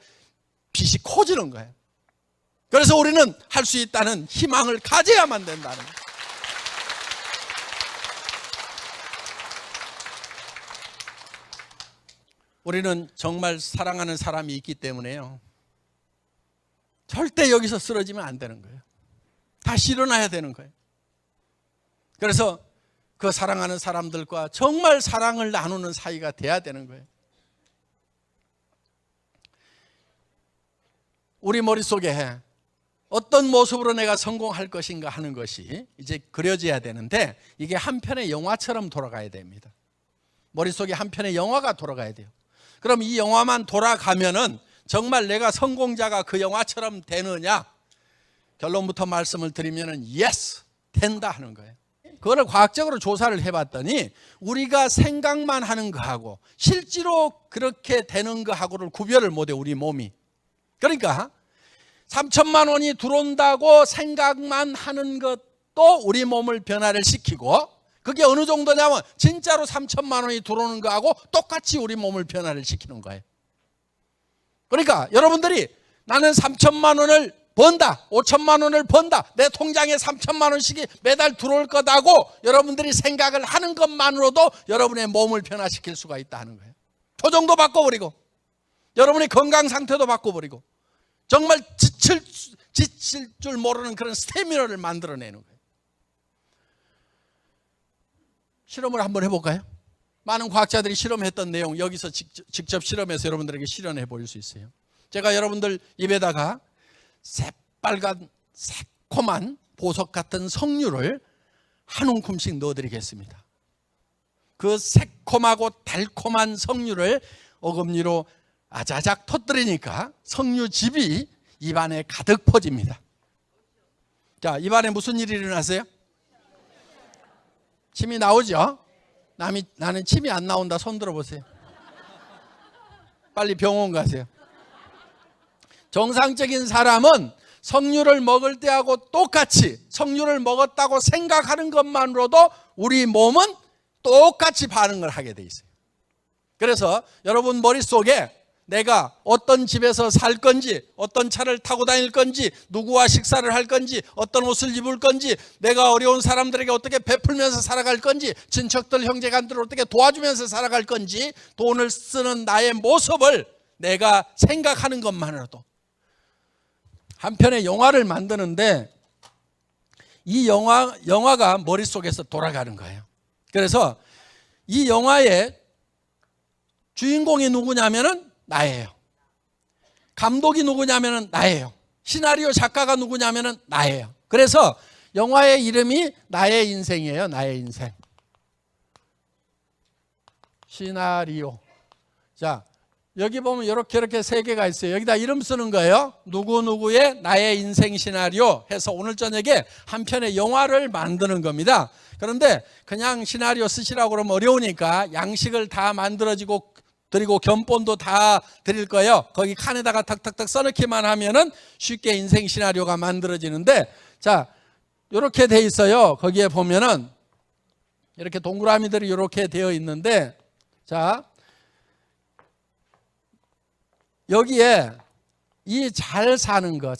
빛이 커지는 거예요. 그래서 우리는 할 수 있다는 희망을 가져야만 된다는 거예요. 우리는 정말 사랑하는 사람이 있기 때문에요. 절대 여기서 쓰러지면 안 되는 거예요. 다시 일어나야 되는 거예요. 그래서 그 사랑하는 사람들과 정말 사랑을 나누는 사이가 돼야 되는 거예요. 우리 머릿속에 어떤 모습으로 내가 성공할 것인가 하는 것이 이제 그려져야 되는데 이게 한 편의 영화처럼 돌아가야 됩니다. 머릿속에 한 편의 영화가 돌아가야 돼요. 그럼 이 영화만 돌아가면은 정말 내가 성공자가 그 영화처럼 되느냐? 결론부터 말씀을 드리면은 yes, 된다 하는 거예요. 그거를 과학적으로 조사를 해봤더니 우리가 생각만 하는 거하고 실제로 그렇게 되는 거하고를 구별을 못해 우리 몸이. 그러니까 3천만 원이 들어온다고 생각만 하는 것도 우리 몸을 변화를 시키고 그게 어느 정도냐면 진짜로 3천만 원이 들어오는 거하고 똑같이 우리 몸을 변화를 시키는 거예요. 그러니까 여러분들이 나는 3천만 원을 번다, 5천만 원을 번다, 내 통장에 3천만 원씩이 매달 들어올 거다고 여러분들이 생각을 하는 것만으로도 여러분의 몸을 변화시킬 수가 있다 하는 거예요. 표정도 바꿔버리고 여러분의 건강 상태도 바꿔버리고 정말 지칠 줄 모르는 그런 스태미너를 만들어내는 거예요. 실험을 한번 해볼까요? 많은 과학자들이 실험했던 내용 여기서 직접 실험해서 여러분들에게 실현해 보일 수 있어요. 제가 여러분들 입에다가 새빨간 새콤한 보석 같은 석류를 한 움큼씩 넣어드리겠습니다. 그 새콤하고 달콤한 석류를 어금니로 아자작 터뜨리니까 석류즙이 입안에 가득 퍼집니다. 자, 입안에 무슨 일이 일어나세요? 침이 나오죠? 나는 침이 안 나온다. 손 들어보세요. 빨리 병원 가세요. 정상적인 사람은 석류를 먹을 때하고 똑같이 석류를 먹었다고 생각하는 것만으로도 우리 몸은 똑같이 반응을 하게 돼 있어요. 그래서 여러분 머릿속에 내가 어떤 집에서 살 건지, 어떤 차를 타고 다닐 건지, 누구와 식사를 할 건지, 어떤 옷을 입을 건지, 내가 어려운 사람들에게 어떻게 베풀면서 살아갈 건지, 친척들, 형제간들을 어떻게 도와주면서 살아갈 건지, 돈을 쓰는 나의 모습을 내가 생각하는 것만으로도 한 편의 영화를 만드는데 이 영화가 머릿속에서 돌아가는 거예요. 그래서 이 영화의 주인공이 누구냐면은 나예요. 감독이 누구냐면은 나예요. 시나리오 작가가 누구냐면은 나예요. 그래서 영화의 이름이 나의 인생이에요. 나의 인생. 시나리오. 자, 여기 보면 이렇게 세 개가 있어요. 여기다 이름 쓰는 거예요. 누구누구의 나의 인생 시나리오 해서 오늘 저녁에 한 편의 영화를 만드는 겁니다. 그런데 그냥 시나리오 쓰시라고 그러면 어려우니까 양식을 다 만들어지고 드리고 견본도 다 드릴 거예요. 거기 칸에다가 탁탁탁 써넣기만 하면은 쉽게 인생 시나리오가 만들어지는데, 자, 이렇게 돼 있어요. 거기에 보면은 이렇게 동그라미들이 이렇게 되어 있는데, 자, 여기에 이 잘 사는 거,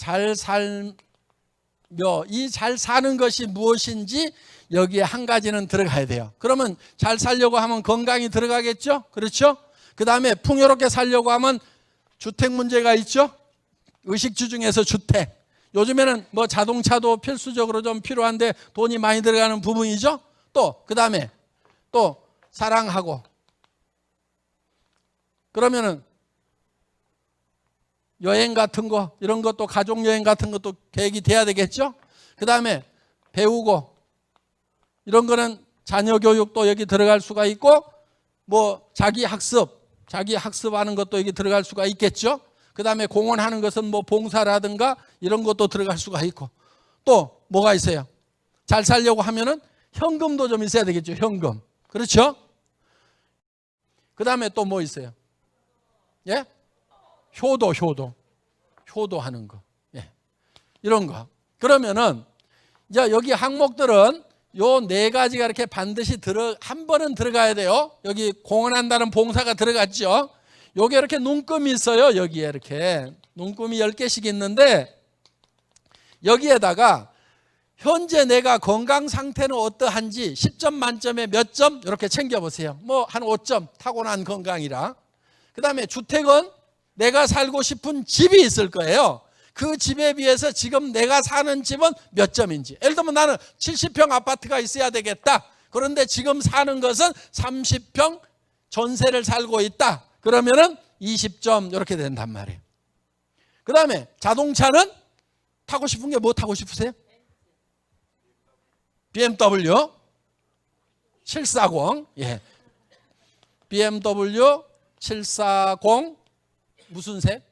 이 잘 사는 것이 무엇인지 여기에 한 가지는 들어가야 돼요. 그러면 잘 살려고 하면 건강이 들어가겠죠? 그렇죠? 그 다음에 풍요롭게 살려고 하면 주택 문제가 있죠? 의식주 중에서 주택. 요즘에는 뭐 자동차도 필수적으로 좀 필요한데 돈이 많이 들어가는 부분이죠? 또, 그 다음에 또 사랑하고. 그러면은 여행 같은 거, 이런 것도 가족여행 같은 것도 계획이 돼야 되겠죠? 그 다음에 배우고, 이런 거는 자녀 교육도 여기 들어갈 수가 있고, 뭐 자기 학습하는 것도 여기 들어갈 수가 있겠죠? 그 다음에 공헌하는 것은 뭐 봉사라든가 이런 것도 들어갈 수가 있고, 또 뭐가 있어요? 잘 살려고 하면은 현금도 좀 있어야 되겠죠? 현금. 그렇죠? 그 다음에 또 뭐 있어요? 예? 효도하는 거. 예. 이런 거. 그러면은, 이제 여기 항목들은 요 네 가지가 이렇게 반드시 한 번은 들어가야 돼요. 여기 공헌한다는 봉사가 들어갔죠. 요게 이렇게 눈금이 있어요. 여기에 이렇게. 눈금이 10개씩 있는데, 여기에다가 현재 내가 건강 상태는 어떠한지 10점 만점에 몇 점? 이렇게 챙겨보세요. 뭐 한 5점, 타고난 건강이라. 그 다음에 주택은 내가 살고 싶은 집이 있을 거예요. 그 집에 비해서 지금 내가 사는 집은 몇 점인지. 예를 들면 나는 70평 아파트가 있어야 되겠다. 그런데 지금 사는 것은 30평 전세를 살고 있다. 그러면은 20점 이렇게 된단 말이에요. 그 다음에 자동차는 타고 싶은 게 뭐 타고 싶으세요? BMW 740. 예. BMW 740 무슨 색?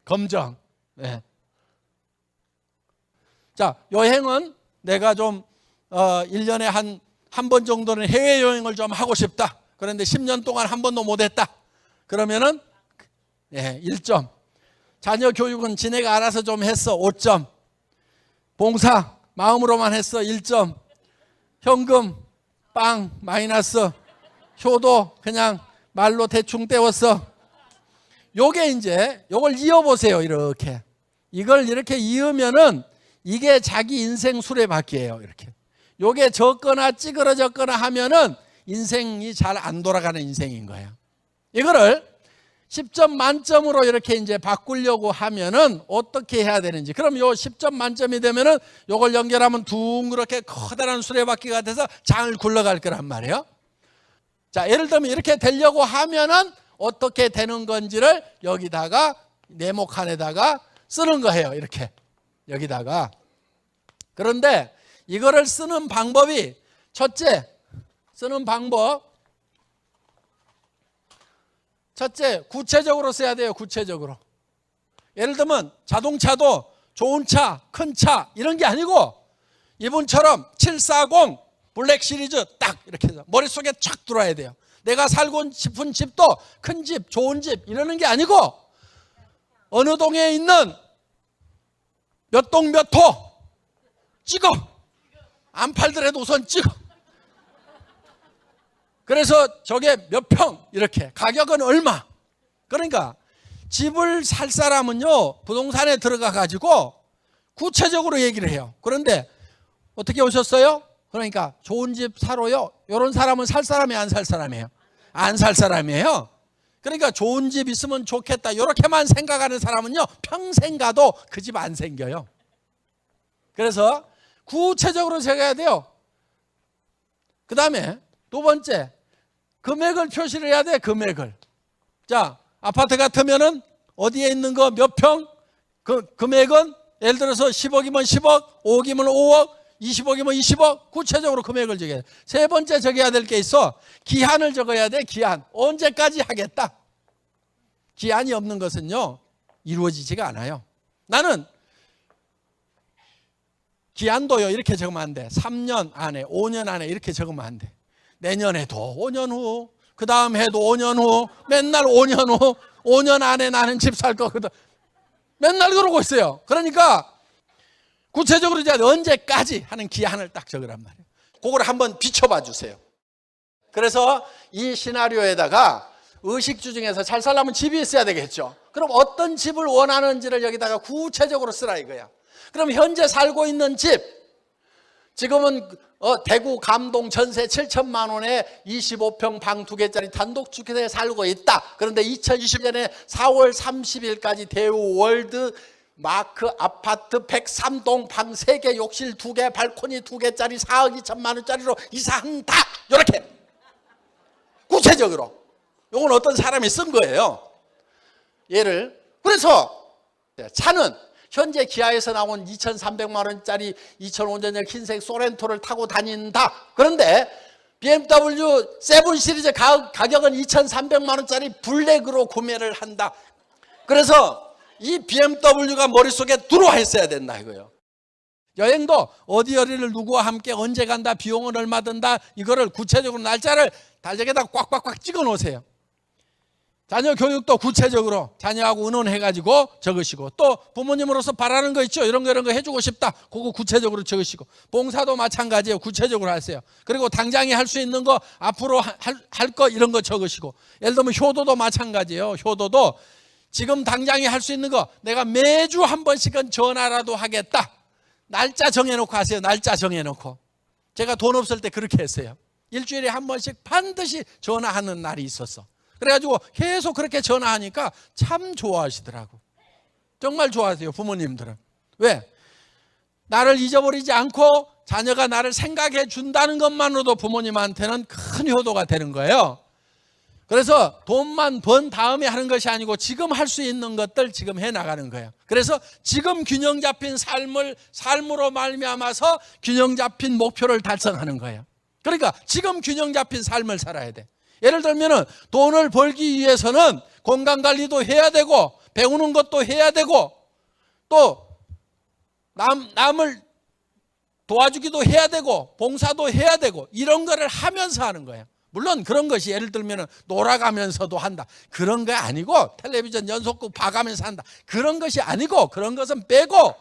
검정. 네. 자, 여행은 내가 좀 1년에 한 번 정도는 해외여행을 좀 하고 싶다. 그런데 10년 동안 한 번도 못했다. 그러면은 1점. 자녀 교육은 지네가 알아서 좀 했어. 5점. 봉사 마음으로만 했어. 1점. 현금 빵 마이너스. 효도 그냥 말로 대충 때웠어. 요게 이제 요걸 이어보세요. 이렇게 이걸 이렇게 이으면은 이게 자기 인생 수레바퀴예요. 이렇게 요게 졌거나 찌그러졌거나 하면은 인생이 잘 안 돌아가는 인생인 거예요. 이거를 10점 만점으로 이렇게 이제 바꾸려고 하면은 어떻게 해야 되는지. 그럼 요 10점 만점이 되면은 요걸 연결하면 둥그렇게 커다란 수레바퀴가 돼서 잘 굴러갈 거란 말이에요. 자, 예를 들면 이렇게 되려고 하면은 어떻게 되는 건지를 여기다가 네모칸에다가 쓰는 거예요. 이렇게 여기다가. 그런데 이거를 쓰는 방법이, 첫째 구체적으로 써야 돼요. 구체적으로. 예를 들면 자동차도 좋은 차, 큰 차 이런 게 아니고 이분처럼 740 블랙 시리즈 딱 이렇게 해서 머릿속에 쫙 들어와야 돼요. 내가 살고 싶은 집도 큰 집, 좋은 집 이러는 게 아니고 어느 동에 있는 몇 동 몇 호 찍어. 안 팔더라도 우선 찍어. 그래서 저게 몇 평 이렇게 가격은 얼마. 그러니까 집을 살 사람은요 부동산에 들어가 가지고 구체적으로 얘기를 해요. 그런데 어떻게 오셨어요? 그러니까 좋은 집 사러요. 이런 사람은 살 사람이 안 살 사람이에요? 안 살 사람이에요. 그러니까 좋은 집 있으면 좋겠다 이렇게만 생각하는 사람은요 평생 가도 그 집 안 생겨요. 그래서 구체적으로 적어야 돼요. 그 다음에 두 번째 금액을 표시를 해야 돼. 금액을. 자, 아파트 같으면은 어디에 있는 거 몇 평? 그 금액은 예를 들어서 10억이면 10억, 5억이면 5억, 20억이면 20억. 구체적으로 금액을 적어야 돼. 세 번째 적어야 될 게 있어. 기한을 적어야 돼. 기한. 언제까지 하겠다. 기한이 없는 것은요 이루어지지가 않아요. 나는 기한도요 이렇게 적으면 안 돼. 3년 안에 5년 안에 이렇게 적으면 안 돼. 내년에도 5년 후 그 다음 해도 5년 후, 맨날 5년 후, 5년 안에 나는 집 살 거거든. 맨날 그러고 있어요. 그러니까 구체적으로 이제 언제까지 하는 기한을 딱 적으란 말이에요. 그걸 한번 비춰봐 주세요. 그래서 이 시나리오에다가 의식주 중에서 잘 살려면 집이 있어야 되겠죠. 그럼 어떤 집을 원하는지를 여기다가 구체적으로 쓰라 이거야. 그럼 현재 살고 있는 집, 지금은 대구 감동 전세 7천만 원에 25평 방 2개짜리 단독주택에 살고 있다. 그런데 2020년에 4월 30일까지 대우 월드 마크 아파트 103동 방 3개 욕실 2개 발코니 2개짜리 4억 2천만 원짜리로 이사한다. 이렇게 구체적으로. 이건 어떤 사람이 쓴 거예요. 얘를. 그래서 차는 현재 기아에서 나온 2,300만 원짜리 2005년형 흰색 소렌토를 타고 다닌다. 그런데 BMW 7 시리즈 가격은 2,300만 원짜리 블랙으로 구매를 한다. 그래서 이 BMW가 머릿속에 들어와 있어야 된다 이거예요. 여행도 어디를 누구와 함께 언제 간다, 비용은 얼마 든다, 이거를 구체적으로 날짜를 달력에다 꽉꽉꽉 찍어 놓으세요. 자녀 교육도 구체적으로 자녀하고 의논해가지고 적으시고, 또 부모님으로서 바라는 거 있죠. 이런 거 해주고 싶다. 그거 구체적으로 적으시고, 봉사도 마찬가지예요. 구체적으로 하세요. 그리고 당장에 할 수 있는 거, 앞으로 할 거 이런 거 적으시고, 예를 들면 효도도 마찬가지예요. 효도도 지금 당장에 할 수 있는 거 내가 매주 한 번씩은 전화라도 하겠다. 날짜 정해놓고 하세요. 날짜 정해놓고. 제가 돈 없을 때 그렇게 했어요. 일주일에 한 번씩 반드시 전화하는 날이 있었어. 그래가지고 계속 그렇게 전화하니까 참 좋아하시더라고. 정말 좋아하세요, 부모님들은. 왜? 나를 잊어버리지 않고 자녀가 나를 생각해 준다는 것만으로도 부모님한테는 큰 효도가 되는 거예요. 그래서 돈만 번 다음에 하는 것이 아니고 지금 할 수 있는 것들 지금 해나가는 거예요. 그래서 지금 균형 잡힌 삶으로 말미암아서 균형 잡힌 목표를 달성하는 거예요. 그러니까 지금 균형 잡힌 삶을 살아야 돼. 예를 들면은 돈을 벌기 위해서는 건강관리도 해야 되고, 배우는 것도 해야 되고, 또 남을 도와주기도 해야 되고, 봉사도 해야 되고, 이런 거를 하면서 하는 거예요. 물론 그런 것이 예를 들면 놀아가면서도 한다. 그런 거 아니고, 텔레비전 연속극 봐가면서 한다. 그런 것이 아니고, 그런 것은 빼고,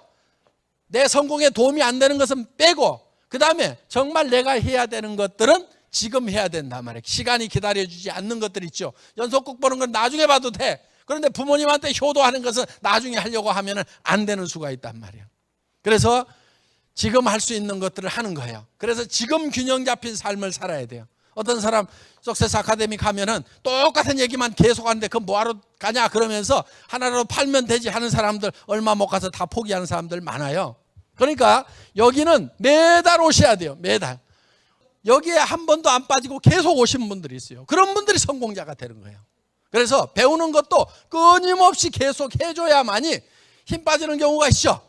내 성공에 도움이 안 되는 것은 빼고, 그 다음에 정말 내가 해야 되는 것들은 지금 해야 된단 말이에요. 시간이 기다려주지 않는 것들 있죠. 연속극 보는 건 나중에 봐도 돼. 그런데 부모님한테 효도하는 것은 나중에 하려고 하면 안 되는 수가 있단 말이에요. 그래서 지금 할 수 있는 것들을 하는 거예요. 그래서 지금 균형 잡힌 삶을 살아야 돼요. 어떤 사람 석세스 아카데미 가면은 똑같은 얘기만 계속 하는데 그건 뭐하러 가냐 그러면서 하나라도 팔면 되지 하는 사람들, 얼마 못 가서 다 포기하는 사람들 많아요. 그러니까 여기는 매달 오셔야 돼요. 매달. 여기에 한 번도 안 빠지고 계속 오신 분들이 있어요. 그런 분들이 성공자가 되는 거예요. 그래서 배우는 것도 끊임없이 계속 해줘야만이 힘 빠지는 경우가 있죠.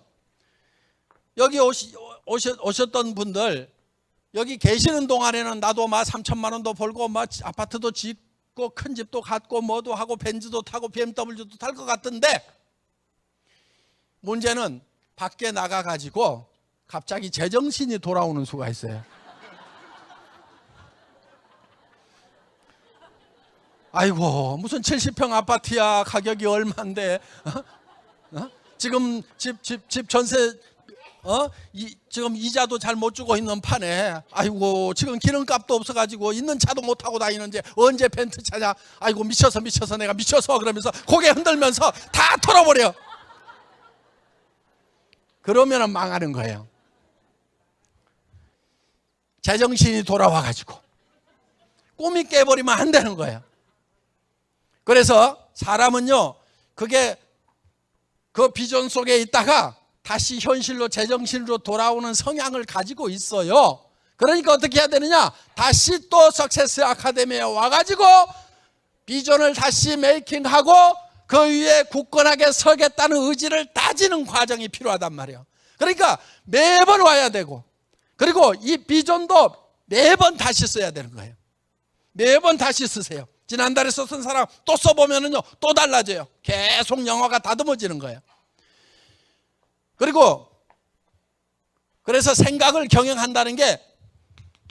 여기 오셨던 분들, 여기 계시는 동안에는 나도 막 3천만 원도 벌고 막 아파트도 짓고 큰 집도 갖고 뭐도 하고 벤츠도 타고 BMW도 탈 것 같은데, 문제는 밖에 나가가지고 갑자기 제정신이 돌아오는 수가 있어요. 아이고, 무슨 70평 아파트야, 가격이 얼마인데, 지금 집 전세, 지금 이자도 잘 못 주고 있는 판에, 아이고, 지금 기름값도 없어가지고 있는 차도 못 타고 다니는데 언제 벤트 차냐, 아이고, 미쳐서 내가 미쳐서 그러면서 고개 흔들면서 다 털어버려. 그러면 망하는 거예요. 제정신이 돌아와가지고 꿈이 깨버리면 안 되는 거예요. 그래서 사람은요, 그게 그 비전 속에 있다가 다시 현실로 제정신으로 돌아오는 성향을 가지고 있어요. 그러니까 어떻게 해야 되느냐, 다시 또 석세스 아카데미에 와가지고 비전을 다시 메이킹하고 그 위에 굳건하게 서겠다는 의지를 다지는 과정이 필요하단 말이에요. 그러니까 매번 와야 되고, 그리고 이 비전도 매번 다시 써야 되는 거예요. 매번 다시 쓰세요. 지난달에 썼던 사람 또 써보면은요, 또 달라져요. 계속 영어가 다듬어지는 거예요. 그리고 그래서 생각을 경영한다는 게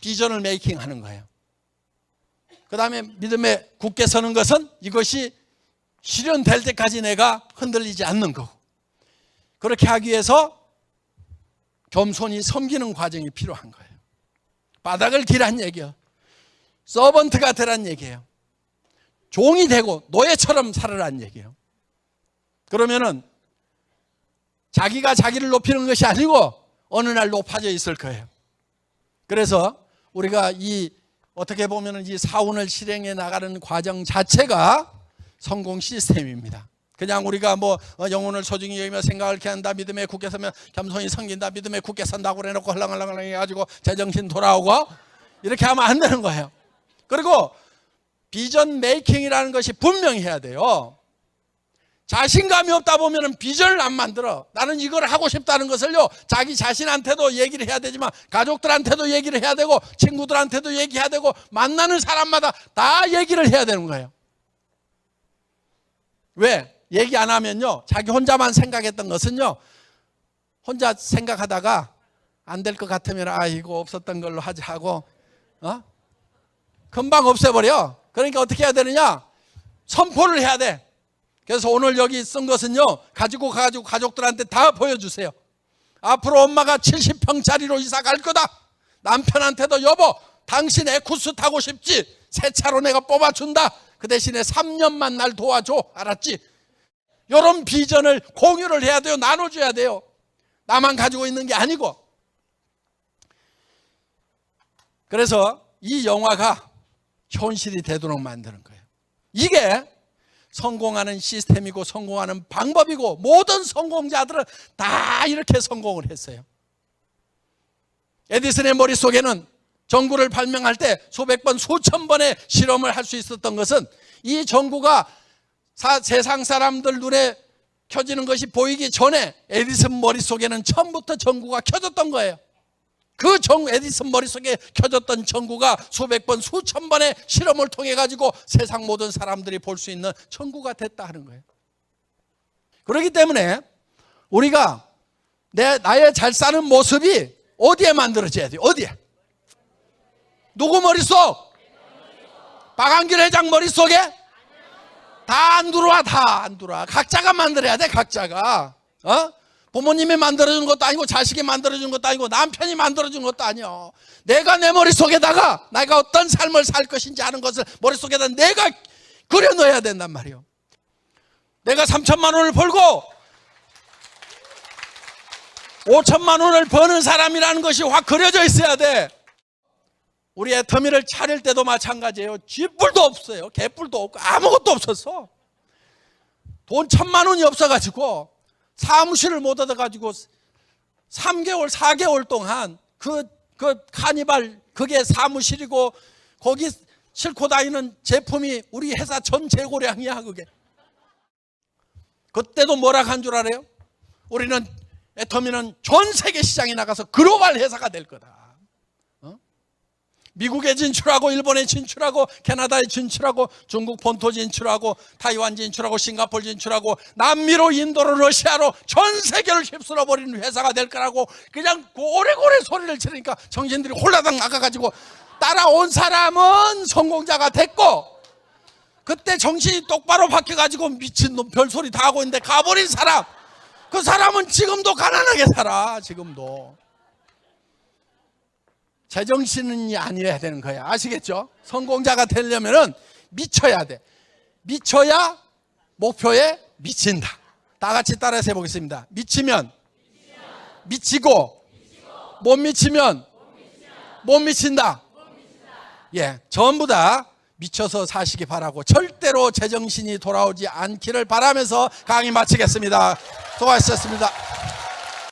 비전을 메이킹 하는 거예요. 그 다음에 믿음에 굳게 서는 것은 이것이 실현될 때까지 내가 흔들리지 않는 거고, 그렇게 하기 위해서 겸손히 섬기는 과정이 필요한 거예요. 바닥을 기란 얘기예요. 서번트가 되란 얘기예요. 종이 되고 노예처럼 살으란 얘기예요. 그러면은 자기가 자기를 높이는 것이 아니고 어느 날 높아져 있을 거예요. 그래서 우리가 어떻게 보면은 이 사원을 실행해 나가는 과정 자체가 성공 시스템입니다. 그냥 우리가 영혼을 소중히 여기며 생각을 이렇게 한다, 믿음에 굳게 서면 겸손히 섬긴다, 믿음에 굳게 선다고 해놓고 헐렁헐렁 해가지고 제정신 돌아오고 이렇게 하면 안 되는 거예요. 그리고 비전 메이킹이라는 것이 분명히 해야 돼요. 자신감이 없다 보면 비전을 안 만들어. 나는 이걸 하고 싶다는 것을요, 자기 자신한테도 얘기를 해야 되지만 가족들한테도 얘기를 해야 되고 친구들한테도 얘기해야 되고 만나는 사람마다 다 얘기를 해야 되는 거예요. 왜? 얘기 안 하면요, 자기 혼자만 생각했던 것은요, 혼자 생각하다가 안 될 것 같으면 이거 없었던 걸로 하자 하고 금방 없애버려. 그러니까 어떻게 해야 되느냐? 선포를 해야 돼. 그래서 오늘 여기 쓴 것은요, 가지고 가가지고 가족들한테 다 보여주세요. 앞으로 엄마가 70평짜리로 이사 갈 거다. 남편한테도 여보, 당신 에쿠스 타고 싶지? 새 차로 내가 뽑아준다. 그 대신에 3년만 날 도와줘. 알았지? 이런 비전을 공유를 해야 돼요. 나눠줘야 돼요. 나만 가지고 있는 게 아니고. 그래서 이 영화가 현실이 되도록 만드는 거예요. 이게 성공하는 시스템이고 성공하는 방법이고, 모든 성공자들은 다 이렇게 성공을 했어요. 에디슨의 머릿속에는 전구를 발명할 때 수백 번 수천 번의 실험을 할 수 있었던 것은, 이 전구가 세상 사람들 눈에 켜지는 것이 보이기 전에 에디슨 머릿속에는 처음부터 전구가 켜졌던 거예요. 그 에디슨 머릿속에 켜졌던 전구가 수백 번 수천 번의 실험을 통해 가지고 세상 모든 사람들이 볼 수 있는 전구가 됐다 하는 거예요. 그렇기 때문에 우리가 나의 잘 사는 모습이 어디에 만들어져야 돼요? 어디에? 누구 머릿속? 박한길 회장 머릿속에? 다 안 들어와. 다 안 들어와. 각자가 만들어야 돼. 각자가. 부모님이 만들어준 것도 아니고 자식이 만들어준 것도 아니고 남편이 만들어준 것도 아니요. 내가 내 머릿속에다가 내가 어떤 삶을 살 것인지 아는 것을 머릿속에다 내가 그려넣어야 된단 말이에요. 내가 3천만 원을 벌고 5천만 원을 버는 사람이라는 것이 확 그려져 있어야 돼. 우리 애터미를 차릴 때도 마찬가지예요. 쥐뿔도 없어요. 개뿔도 없고 아무것도 없었어. 돈 1,000만 원이 없어가지고 사무실을 못 얻어가지고 3개월 4개월 동안 그 카니발, 그게 사무실이고 거기 싣고 다니는 제품이 우리 회사 전 재고량이야. 그게 그때도 뭐라 한 줄 알아요? 우리는 애터미는 전 세계 시장에 나가서 글로벌 회사가 될 거다. 미국에 진출하고 일본에 진출하고 캐나다에 진출하고 중국 본토 진출하고 타이완 진출하고 싱가포르 진출하고 남미로 인도로 러시아로 전 세계를 휩쓸어 버리는 회사가 될 거라고 그냥 고래고래 소리를 치니까 정신들이 홀라당 나가가지고 따라온 사람은 성공자가 됐고, 그때 정신이 똑바로 바뀌어가지고 미친놈 별소리 다 하고 있는데 가버린 사람, 그 사람은 지금도 가난하게 살아. 지금도. 제정신이 아니어야 되는 거야. 아시겠죠? 성공자가 되려면은 미쳐야 돼. 미쳐야 목표에 미친다. 다 같이 따라서 해보겠습니다. 미치면 미치고, 못 미치면 못 미친다. 예, 전부 다 미쳐서 사시기 바라고, 절대로 제정신이 돌아오지 않기를 바라면서 강의 마치겠습니다. 수고하셨습니다.